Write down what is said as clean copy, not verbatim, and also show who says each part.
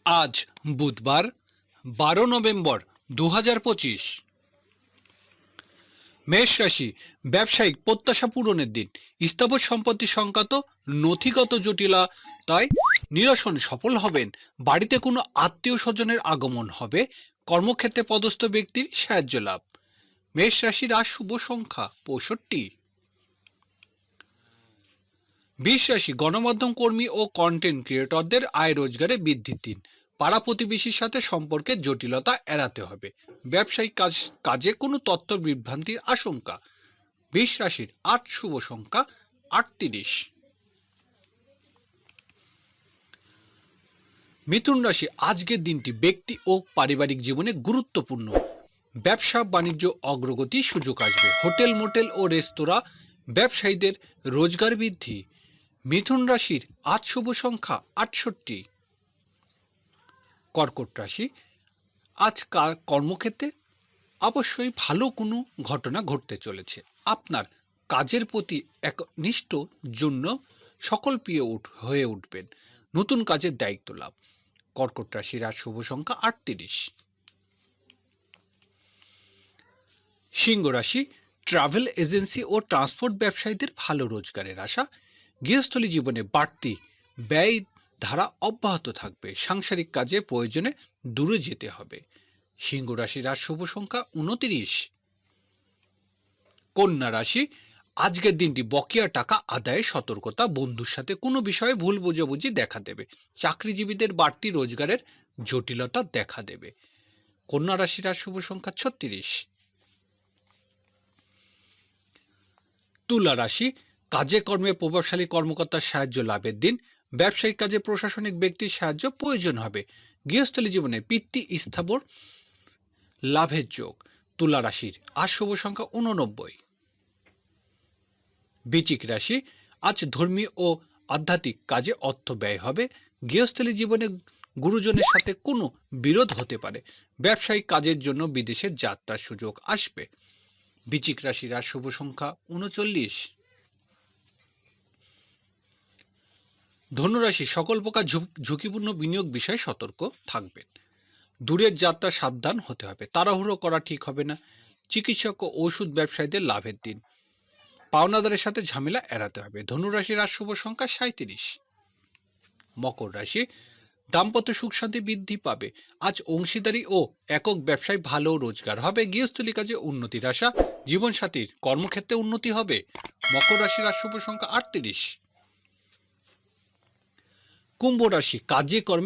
Speaker 1: আজ বুধবার 12 নভেম্বর 2025। মেষ রাশি, ব্যবসায়িক প্রত্যাশা পূরণের দিন। স্থাবর সম্পত্তি সংক্রান্ত নথিগত জটিলতায় নিরসনে সফল হবেন। বাড়িতে কোনো আত্মীয় স্বজনের আগমন হবে। কর্মক্ষেত্রে পদস্থ ব্যক্তির সাহায্য লাভ। মেষ রাশির আজ শুভ সংখ্যা 65। বৃষ রাশি, গণমাধ্যম কর্মী ও কন্টেন্ট ক্রিয়েটরদের আয় রোজগারে বৃদ্ধির দিন। পাড়া প্রতিবেশীর সাথে সম্পর্কের জটিলতা এড়াতে হবে। ব্যবসায়িক কাজে কোনো তথ্য বিভ্রান্তির আশঙ্কা। বৃষ রাশির আজ শুভ সংখ্যা 38। মিথুন রাশি, আজকের দিনটি ব্যক্তি ও পারিবারিক জীবনে গুরুত্বপূর্ণ। ব্যবসা বাণিজ্য অগ্রগতির সুযোগ আসবে। হোটেল মোটেল ও রেস্তোরাঁ ব্যবসায়ীদের রোজগার বৃদ্ধি। মিথুন রাশির আজ শুভ সংখ্যা 68। কর্কট রাশি, আজ কর্মক্ষেত্রে অবশ্যই ভালো কোনো ঘটনা ঘটতে চলেছে। আপনার কাজের প্রতি একনিষ্ঠ জন্য সকল প্রিয় হয়ে উঠবেন। নতুন কাজের দায়িত্ব লাভ। কর্কট রাশির আজ শুভ সংখ্যা 38। সিংহ রাশি, ট্রাভেল এজেন্সি ও ট্রান্সপোর্ট ব্যবসায়ীদের ভালো রোজগারের আশা। গৃহস্থলী জীবনে বাড়তি ব্যয় ধারা অব্যাহত থাকবে। সাংসারিক কাজে প্রয়োজনে দূরে যেতে হবে। সিংহ রাশির আজ শুভ সংখ্যা 29। কন্যা রাশি, আজকের দিনটি বকেয়া টাকা আদায়ে সতর্কতা। বন্ধুর সাথে কোনো বিষয়ে ভুল বোঝাবুঝি দেখা দেবে। চাকরিজীবীদের বাড়তি রোজগারের জটিলতা দেখা দেবে। কন্যা রাশির আজ শুভ সংখ্যা 36। তুলা রাশি, কাজে কর্মে প্রভাবশালী কর্মকর্তার সাহায্য লাভের দিন। ব্যবসায়িক কাজে প্রশাসনিক ব্যক্তির সাহায্য প্রয়োজন হবে। গৃহস্থলী জীবনে পিতৃ স্থাবর লাভের যোগ। তুলা রাশির আজ শুভ সংখ্যা 89। বৃশ্চিক রাশি, আজ ধর্মীয় ও আধ্যাত্মিক কাজে অর্থ ব্যয় হবে। গৃহস্থলী জীবনে গুরুজনের সাথে কোনো বিরোধ হতে পারে। ব্যবসায়িক কাজের জন্য বিদেশে যাত্রার সুযোগ আসবে। বৃশ্চিক রাশির আজ শুভ সংখ্যা 39। ধনুরাশি, সকল প্রকার ঝুঁকিপূর্ণ বিনিয়োগ বিষয়ে সতর্ক থাকবেন। দূরের যাত্রা সাবধান হতে হবে। তাড়াহুড়ো করা ঠিক হবে না। চিকিৎসক ও ওষুধ ব্যবসায়ীদের লাভের দিন। পাওনাদারের সাথে ঝামেলা এড়াতে হবে। ধনুরাশির আজ শুভ সংখ্যা 37। মকর রাশি, দাম্পত্য সুখ শান্তি বৃদ্ধি পাবে। আজ অংশীদারি ও একক ব্যবসায় ভালো রোজগার হবে। গৃহস্থলী কাজে উন্নতির আশা। জীবনসাথীর কর্মক্ষেত্রে উন্নতি হবে। মকর রাশির আজ শুভ সংখ্যা 38। কুম্ভ রাশি, কাজে কর্মে